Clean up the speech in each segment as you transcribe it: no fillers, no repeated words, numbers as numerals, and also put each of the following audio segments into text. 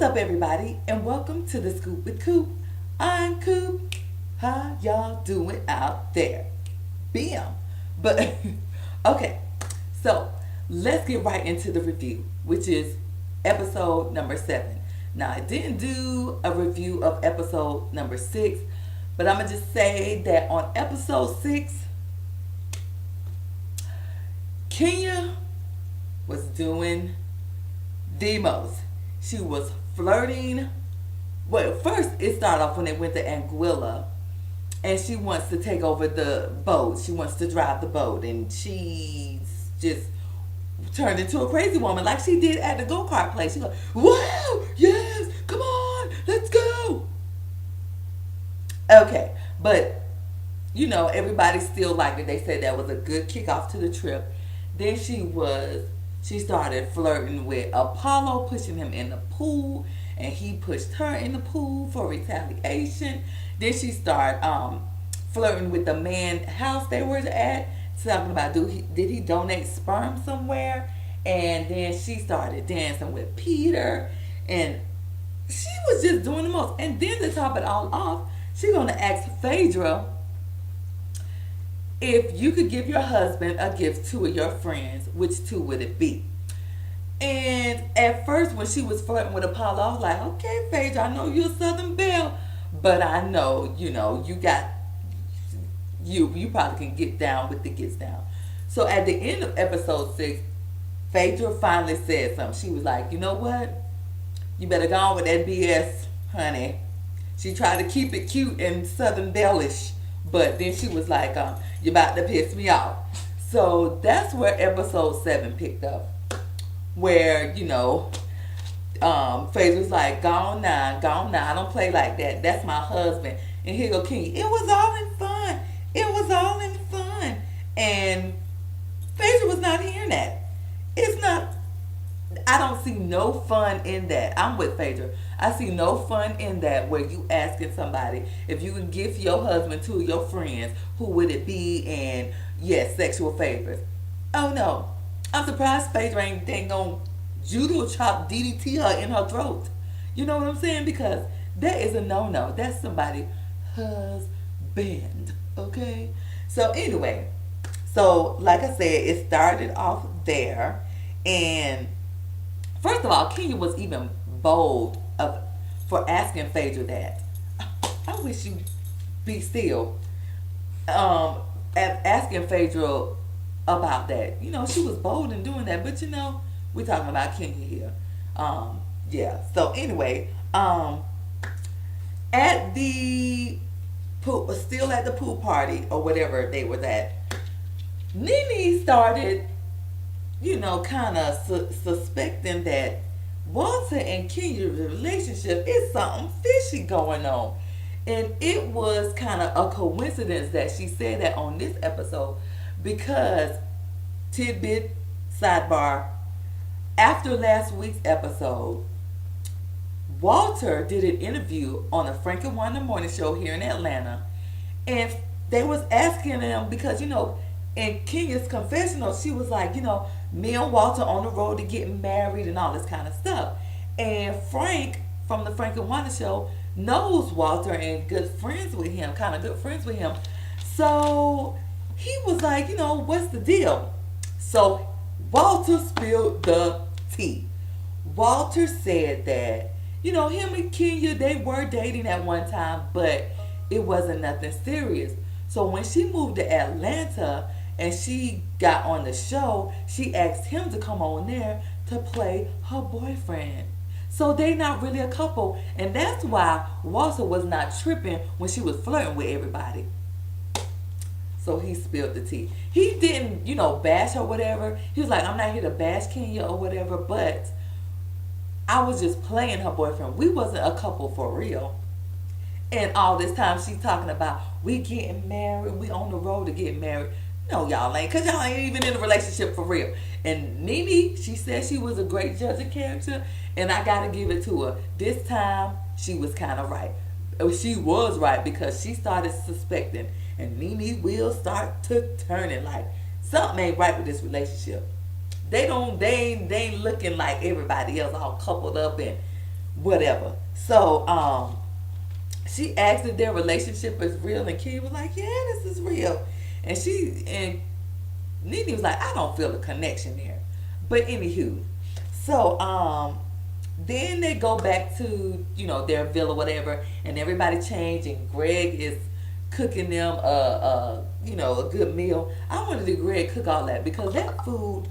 What's up, everybody, and welcome to the Scoop with Coop. I'm Coop. How y'all doing out there? Bam. But, okay, so let's get right into the review, which is episode number 7. Now, I didn't do a review of episode number 6, but I'm going to just say that on episode 6, Kenya was doing the most. She was flirting. Well, first it started off when they went to Anguilla, and she wants to take over the boat. She wants to drive the boat, and she's just turned into a crazy woman like she did at the go-kart place. She goes, wow, yes, come on, let's go. Okay, but everybody still liked it. They said that was a good kickoff to the trip. Then she started flirting with Apollo, pushing him in the pool, and he pushed her in the pool for retaliation. Then she started flirting with the man's house they were at, talking about did he donate sperm somewhere? And then she started dancing with Peter, and she was just doing the most. And then to top it all off, she's gonna ask Phaedra if you could give your husband a gift to your friends, which two would it be? And at first, when she was flirting with Apollo, I was like, okay, Phaedra, I know you're a Southern Belle, but I know, you got, you probably can get down with the gets down. So at the end of episode 6, Phaedra finally said something. She was like, you know what? You better go on with that BS, honey. She tried to keep it cute and Southern Belle-ish, but then she was like, you're about to piss me off. So that's where episode 7 picked up. Where, Phaedra's like, gone now. I don't play like that. That's my husband. And here go King. It was all in fun. And Phaedra was not hearing that. I don't see no fun in that. I'm with Phaedra. I see no fun in that where you asking somebody if you can give your husband to your friends, who would it be, and yes, sexual favors. Oh no. I'm surprised Phaedra ain't gonna judo chop DDT her in her throat. You know what I'm saying? Because that is a no-no. That's somebody's husband. Okay? So anyway, like I said, it started off there, and first of all, Kenya was even bold for asking Phaedra that. I wish you'd be still. Asking Phaedra about that. She was bold in doing that, but we're talking about Kenya here. Yeah. So anyway, at the pool, still at the pool party or whatever they were at, Nene started kind of suspecting that Walter and Kenya's relationship is something fishy going on. And it was kind of a coincidence that she said that on this episode, because, tidbit, sidebar, after last week's episode, Walter did an interview on the Frank and Wanda morning show here in Atlanta, and they was asking him, because in Kenya's confessional, she was like, me and Walter on the road to getting married and all this kind of stuff. And Frank from the Frank and Wanda show knows Walter and kind of good friends with him. So he was like, what's the deal? So Walter spilled the tea. Walter said that, him and Kenya, they were dating at one time, but it wasn't nothing serious. So when she moved to Atlanta and she got on the show, she asked him to come on there to play her boyfriend. So they not really a couple, and that's why Walter was not tripping when she was flirting with everybody. So he spilled the tea. He didn't, bash or whatever. He was like, I'm not here to bash Kenya or whatever, but I was just playing her boyfriend. We wasn't a couple for real. And all this time she's talking about, we getting married, we on the road to get married. No, y'all ain't, because y'all ain't even in a relationship for real. And Nene, she said she was a great judge of character, and I got to give it to her. This time, she was kind of right. She was right, because she started suspecting, and Nene will start to turning like something ain't right with this relationship. They ain't looking like everybody else all coupled up and whatever. So she asked if their relationship is real, and Kenya was like, "Yeah, this is real." And Nene was like, "I don't feel a connection there." But anywho, so then they go back to their villa, whatever, and everybody changed, and Greg is cooking them a good meal. I wanted to Greg cook all that because that food,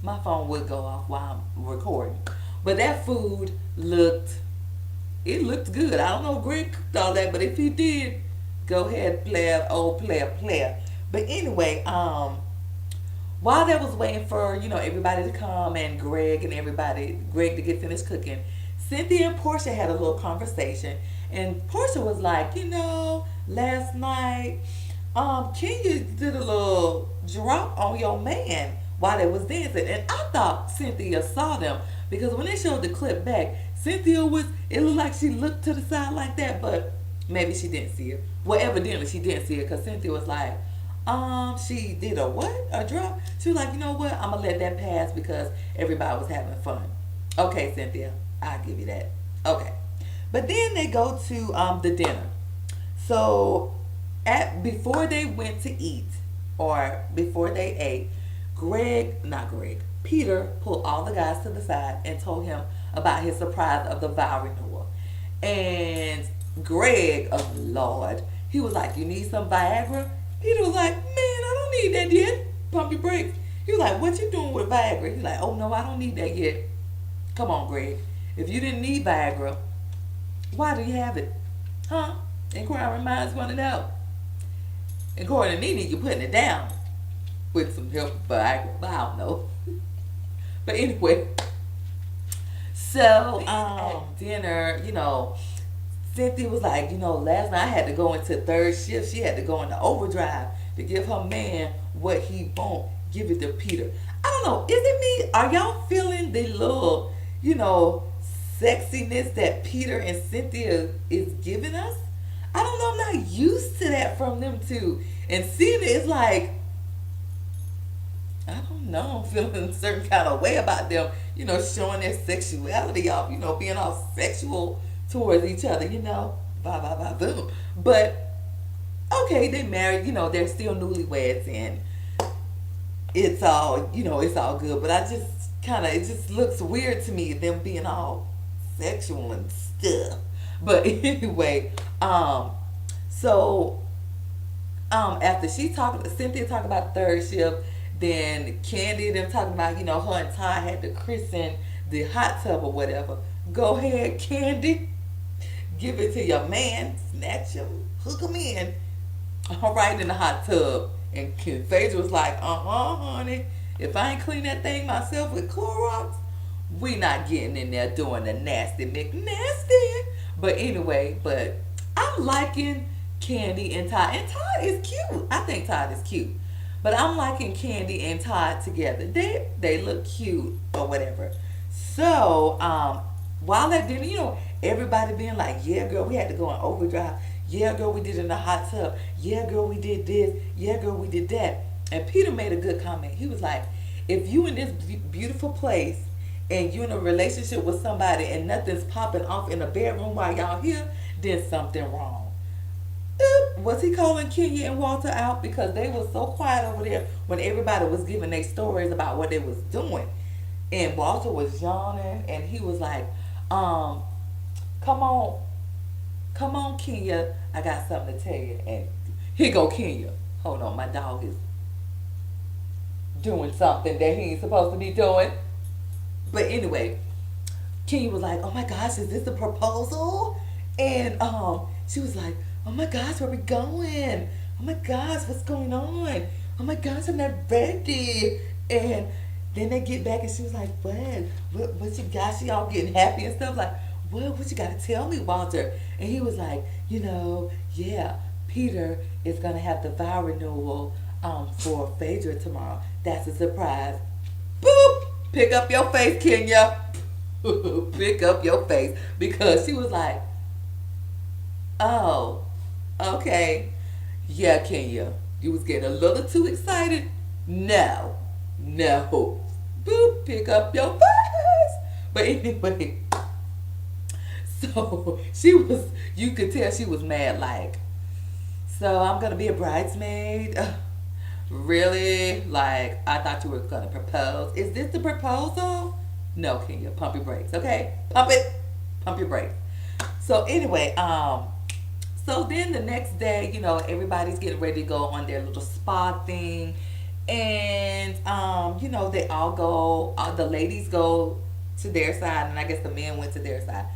my phone would go off while I'm recording, but that food looked good. I don't know if Greg cooked all that, but if he did, go ahead, player, old player. But anyway, while they was waiting for everybody to come and Greg to get finished cooking, Cynthia and Portia had a little conversation, and Portia was like, last night, Kenya did a little drop on your man while they was dancing, and I thought Cynthia saw them because when they showed the clip back, it looked like she looked to the side like that, but maybe she didn't see it. Well, evidently she didn't see it because Cynthia was like, she did a what? A drop? She was like, you know what? I'm gonna let that pass because everybody was having fun. Okay, Cynthia, I'll give you that. Okay. But then they go to the dinner. So before they went to eat or before they ate, Peter pulled all the guys to the side and told him about his surprise of the vow renewal. And Greg, oh Lord, he was like, "You need some Viagra?" Peter was like, "Man, I don't need that yet. Pump your brakes." He was like, "What you doing with Viagra?" He's like, "Oh no, I don't need that yet." Come on, Greg. If you didn't need Viagra, why do you have it? Huh? Inquiring minds want to know. According to Nene, you're putting it down with some help with Viagra, but I don't know. But anyway, so at dinner, Cynthia was like, last night I had to go into third shift. She had to go into overdrive to give her man what he won't give it to Peter. I don't know. Is it me? Are y'all feeling the little, sexiness that Peter and Cynthia is giving us? I don't know. I'm not used to that from them two. And seeing it is like, I don't know, I'm feeling a certain kind of way about them, showing their sexuality off, being all sexual towards each other, blah, blah, blah, boom. But, okay, they married, they're still newlyweds, and it's all, it's all good. But it just looks weird to me, them being all sexual and stuff. But anyway, after Cynthia talked about third shift, then Candy and them talking about, her and Ty had to christen the hot tub or whatever. Go ahead, Candy. Give it to your man. Snatch him. Hook him in. All right, in the hot tub. And Phaedra was like, honey. If I ain't clean that thing myself with Clorox, we not getting in there doing the nasty McNasty. But anyway, I'm liking Candy and Todd. And Todd is cute. I think Todd is cute. But I'm liking Candy and Todd together. They look cute or whatever. So, while at dinner, everybody being like, yeah, girl, we had to go in overdrive. Yeah, girl, we did it in the hot tub. Yeah, girl, we did this. Yeah, girl, we did that. And Peter made a good comment. He was like, if you in this beautiful place and you're in a relationship with somebody and nothing's popping off in the bedroom while y'all here, then something wrong. Was he calling Kenya and Walter out because they were so quiet over there when everybody was giving their stories about what they was doing? And Walter was yawning and he was like, come on, Kenya, I got something to tell you. And here go Kenya. Hold on, my dog is doing something that he ain't supposed to be doing. But anyway, Kenya was like, oh my gosh, is this a proposal? And she was like, oh my gosh, where we going? Oh my gosh, what's going on? Oh my gosh, I'm not ready. And then they get back and she was like, what you got? She all getting happy and stuff. Like, what you got to tell me, Walter? And he was like, yeah, Peter is going to have the vow renewal for Phaedra tomorrow. That's a surprise. Boop! Pick up your face, Kenya. Pick up your face. Because she was like, oh, okay. Yeah, Kenya, you was getting a little too excited. No. Boop, pick up your face. But anyway, so she was, you could tell she was mad, like, so I'm gonna be a bridesmaid? Really? Like, I thought you were gonna propose. Is this the proposal? No, Kenya, pump your brakes, okay? Pump it. Pump your brakes. So anyway, so then the next day, everybody's getting ready to go on their little spa thing. And they all go, the ladies go to their side, and I guess the men went to their side.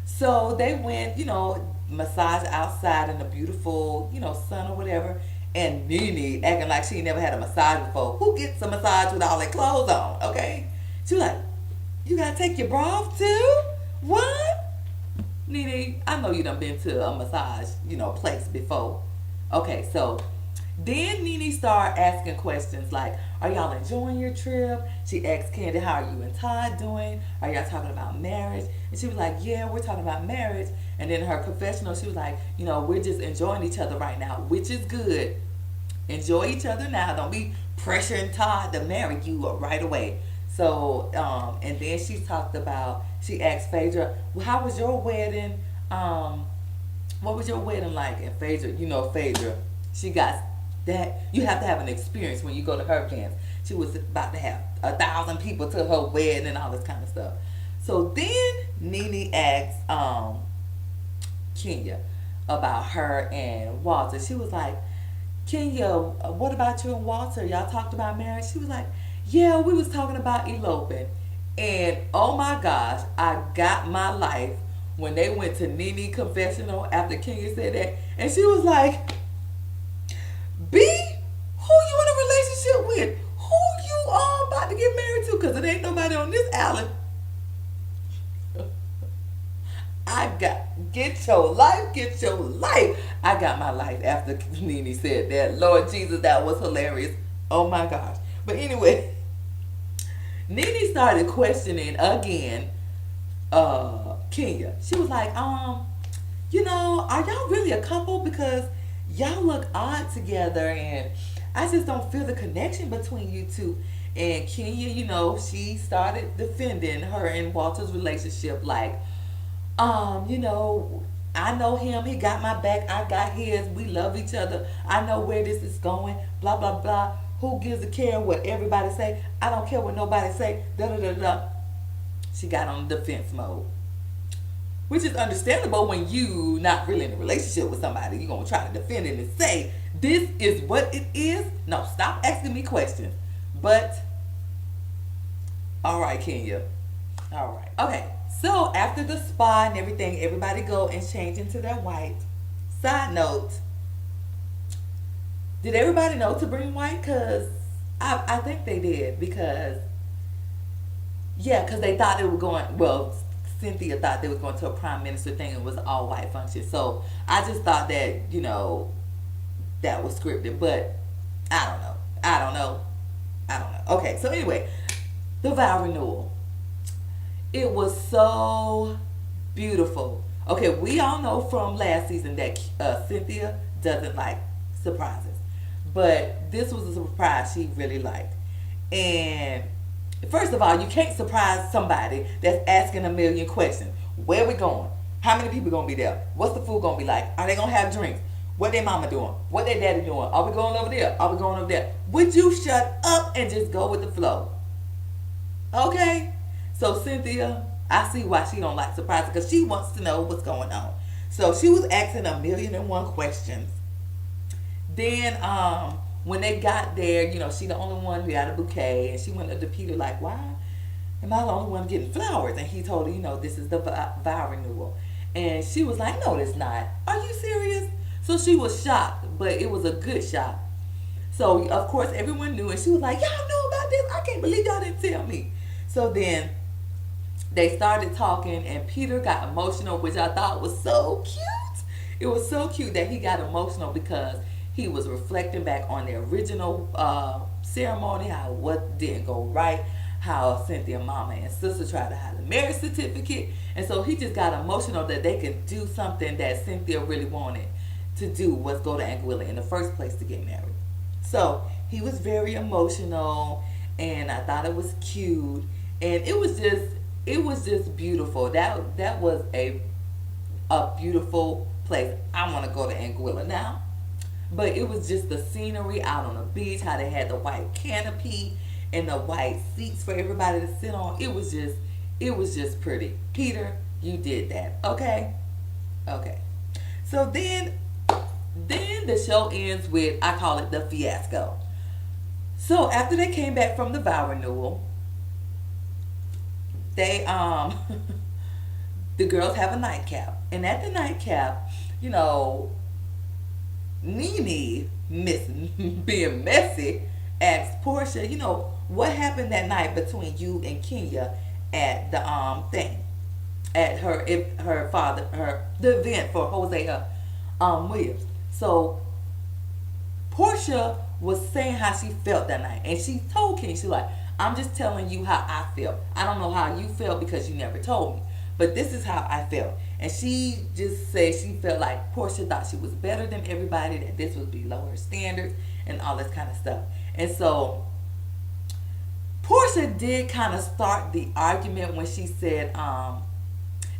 So they went, massage outside in the beautiful, sun or whatever. And Nene acting like she never had a massage before. Who gets a massage with all their clothes on? Okay, she was like, you gotta take your bra off too? What? Nene, I know you done been to a massage, place before. Okay, so then Nene started asking questions like, are y'all enjoying your trip? She asked Candy, how are you and Todd doing? Are y'all talking about marriage? And she was like, yeah, we're talking about marriage. And then her confessional, she was like, we're just enjoying each other right now, which is good. Enjoy each other now. Don't be pressuring Todd to marry you right away. So, and then she asked Phaedra, well, how was your wedding? What was your wedding like? And Phaedra, Phaedra, she got that. You have to have an experience when you go to her dance. She was about to have 1,000 people to her wedding and all this kind of stuff. So then Nene asked Kenya about her and Walter. She was like, Kenya, what about you and Walter? Y'all talked about marriage? She was like, yeah, we was talking about eloping. And oh my gosh, I got my life when they went to Nene confessional after Kenya said that. And she was like, B, who you in a relationship with? Who you about to get married to? Because it ain't nobody on this island. Get your life. I got my life after Nene said that. Lord Jesus, that was hilarious. Oh my gosh. But anyway, Nene started questioning again Kenya. She was like, are y'all really a couple? Because y'all look odd together, and I just don't feel the connection between you two. And Kenya, she started defending her and Walter's relationship, like, I know him, he got my back, I got his, we love each other, I know where this is going, blah, blah, blah. Who gives a care what everybody say? I don't care what nobody say, da, da, da, da. She got on defense mode. Which is understandable when you not really in a relationship with somebody. You're going to try to defend it and say, this is what it is. No, stop asking me questions. But, all right, Kenya. All right. Okay. So after the spa and everything, everybody go and change into their white. Side note, did everybody know to bring white? Because I think they did. Because they thought they were going, well, Cynthia thought they was going to a prime minister thing and it was an all white function. So I just thought that, that was scripted. But I don't know. Okay, so anyway, the vow renewal. It was so beautiful. Okay, we all know from last season that Cynthia doesn't like surprises. But this was a surprise she really liked. And first of all, you can't surprise somebody that's asking a million questions. Where we going? How many people going to be there? What's the food going to be like? Are they going to have drinks? What their mama doing? What their daddy doing? Are we going over there? Are we going over there? Would you shut up and just go with the flow? Okay? So Cynthia, I see why she don't like surprises, because she wants to know what's going on. So she was asking 1,000,001 questions. Then when they got there, she the only one who got a bouquet, and she went up to Peter like, why am I the only one getting flowers? And he told her, this is the vow renewal. And she was like, no, it's not. Are you serious? So she was shocked, but it was a good shock. So of course everyone knew, and she was like, y'all know about this? I can't believe y'all didn't tell me. So then they started talking, and Peter got emotional, which I thought was so cute. It was so cute that he got emotional because he was reflecting back on the original ceremony, how what didn't go right, how Cynthia mama and sister tried to hide the marriage certificate. And so he just got emotional that they could do something that Cynthia really wanted to do, was go to Anguilla in the first place to get married. So he was very emotional, and I thought it was cute. And it it was just beautiful. That was a beautiful place. I want to go to Anguilla now. But it was just the scenery out on the beach, how they had the white canopy and the white seats for everybody to sit on. It was just pretty. Peter, you did that. Okay? Okay. So then the show ends with, I call it the fiasco. So after they came back from the vow renewal, they the girls have a nightcap. And at the nightcap, you know, Nene, being messy, asked Portia, you know, what happened that night between you and Kenya at the thing, at the event for Hosea Williams. So Portia was saying how she felt that night, and she told Kenya, she like, I'm just telling you how I felt. I don't know how you felt because you never told me, but this is how I felt. And she just said she felt like Portia thought she was better than everybody, that this was below her standards and all this kind of stuff. And so Portia did kind of start the argument when she said,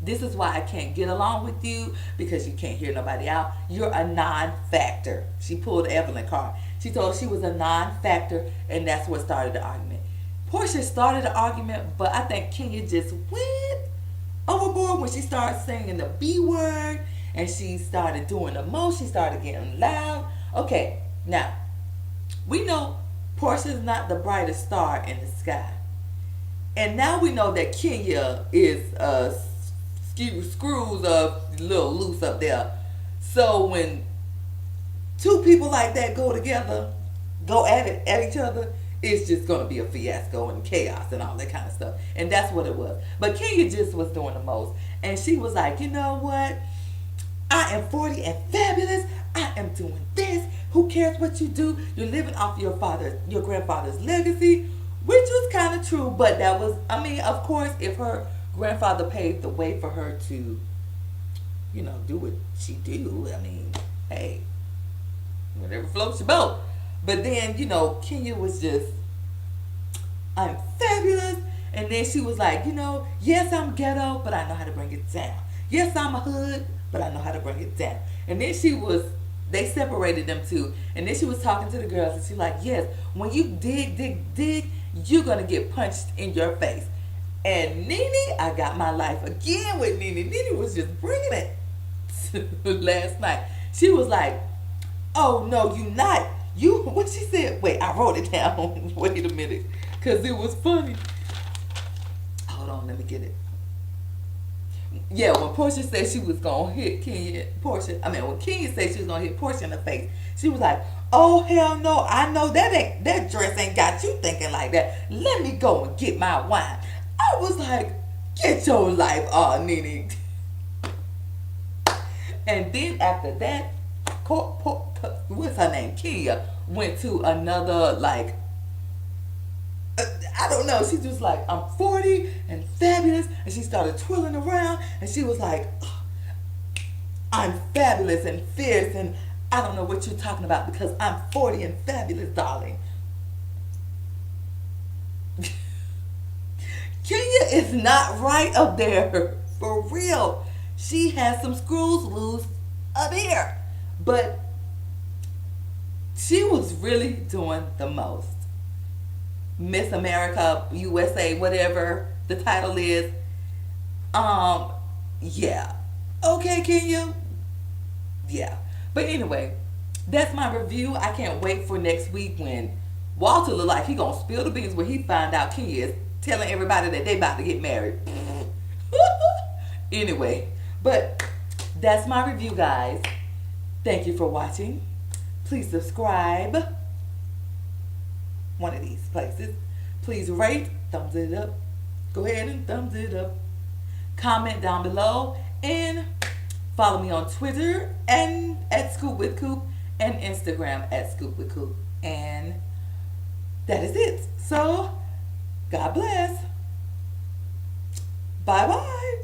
this is why I can't get along with you, because you can't hear nobody out. You're a non-factor. She pulled Evelyn card. She told her she was a non-factor, and that's what started the argument. Portia started the argument, but I think Kenya just went overboard when she started saying the B word, and she started doing the most. She started getting loud. Okay, now we know Portia's not the brightest star in the sky, and now we know that Kenya is screws a little loose up there. So when two people like that go together, go at each other, it's just going to be a fiasco and chaos and all that kind of stuff. And that's what it was. But Kenya just was doing the most. And she was like, you know what? I am 40 and fabulous. I am doing this. Who cares what you do? You're living off your grandfather's legacy, which was kind of true. But that was, I mean, of course, if her grandfather paved the way for her to, you know, do what she do, I mean, hey, whatever floats your boat. But then, you know, Kenya was just, I'm fabulous. And then she was like, you know, yes, I'm ghetto, but I know how to bring it down. Yes, I'm a hood, but I know how to bring it down. And then they separated them two. And then she was talking to the girls, and she's like, yes, when you dig, you're going to get punched in your face. And Nene, I got my life again with Nene. Nene was just bringing it last night. She was like, oh, no, you not. What she said? Wait, I wrote it down. Wait a minute. Because it was funny. Hold on, let me get it. Yeah, when Portia said she was going to hit when Kenya said she was going to hit Portia in the face, she was like, oh, hell no. I know that dress ain't got you thinking like that. Let me go and get my wine. I was like, get your life on, Nene. And then after that, what's her name? Kenya went to another, like, I don't know. She just like, I'm 40 and fabulous. And she started twirling around. And she was like, I'm fabulous and fierce. And I don't know what you're talking about because I'm 40 and fabulous, darling. Kenya is not right up there. For real. She has some screws loose up here. But she was really doing the most. Miss America, USA, whatever the title is. Yeah. Okay, Kenya? Yeah. But anyway, that's my review. I can't wait for next week when Walter look like he gonna spill the beans when he find out Kenya is telling everybody that they about to get married. Anyway, but that's my review, guys. Thank you for watching. Please subscribe. One of these places. Please rate, thumbs it up. Go ahead and thumbs it up. Comment down below and follow me on Twitter and at ScoopWithCoop and Instagram at ScoopWithCoop. And that is it. So, God bless. Bye-bye.